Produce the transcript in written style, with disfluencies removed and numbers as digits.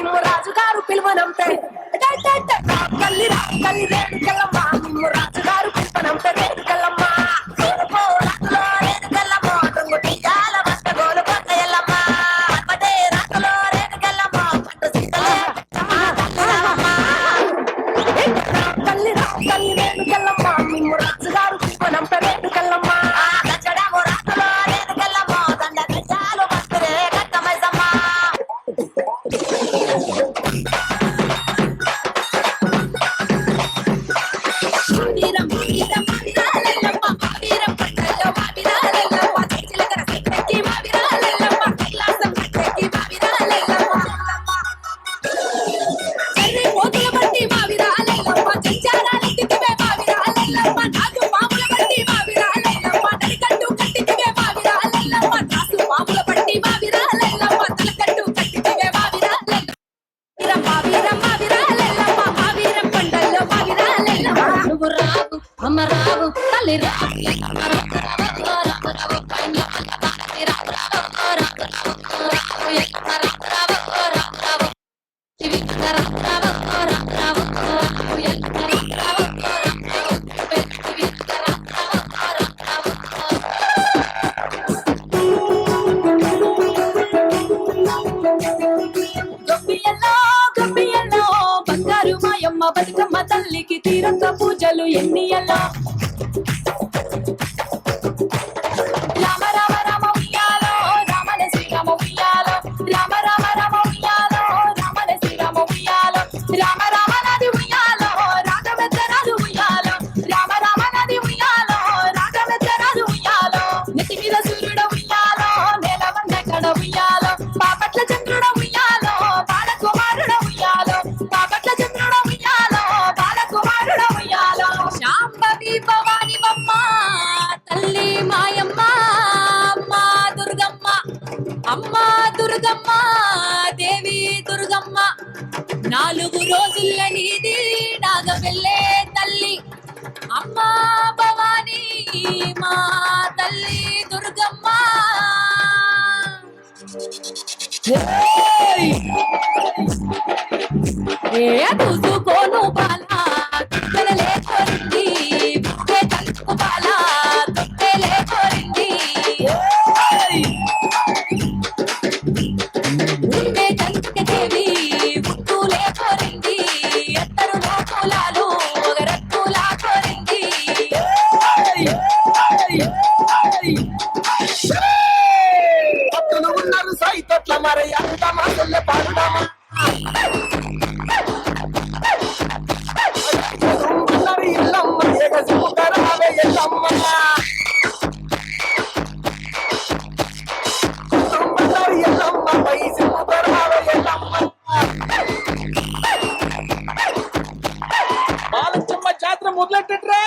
నిమ్ము రాజుగారు పిలువనంపే కల్లి కల్లి రేణు కల్లమ్మ నిమ్ము రాజుగారు పిలువనంపే రేణు కల్లమ్మ అమ్మ రావు తల్లి బంగారు మాయమ్మ బతుకమ్మ తల్లికి తీరొక్క పూజలు ఎన్నియల్లో రామ రామ రామ ఉయ్యాలో రామన శ్రీరామ ఉయ్యాలో రామ రామ రామ ఉయ్యాలో రామన శ్రీరామ ఉయ్యాలో రామ రామ నది ఉయ్యాలో రాగమెత్తరాదు ఉయ్యాలో రామ రామ నది ఉయ్యాలో రాగమెత్తరాదు ఉయ్యాలో నెత్తి మీద సూర్యుడ ఉయ్యాలో నేల వంద కడ ఉయ్యాలో పాపట్ల చంద్రుడ ఉయ్యాలో బాలకుమారుడ ఉయ్యాలో పాపట్ల చంద్రుడ ఉయ్యాలో బాలకుమారుడ ఉయ్యాలో శాంభవి భవాని బొమ్మ తల్లి మాయమ్మ అమ్మ దుర్గమ్మ అమ్మ దుర్గమ్మ దేవి దుర్గమ్మ 4 రోజుల నీది నాగవెల్లే తల్లి అమ్మ భవాని మా తల్లి దుర్గమ్మ చూసుకోను బాలా తొట్టెలే కోరింది బుక్కే తలుపు బాలా తొట్టెలే కోరింది ఉండే కంచుక దేవి ఉట్టులే కోరింది ఎత్తరు కులాలు ఒకరత్తులా కోరింది భక్తులు ఉన్నారు సైతొట్ల మరి అంత మాటల్లో పాడుదామా ఇల్లమ్మ ఎగసిపుకరావే ఎల్లమ్మ ఎల్లమ్మ పైసిపుకరావే ఎల్లమ్మ బాలచమ్మ జాతర మొదలెట్టట్రా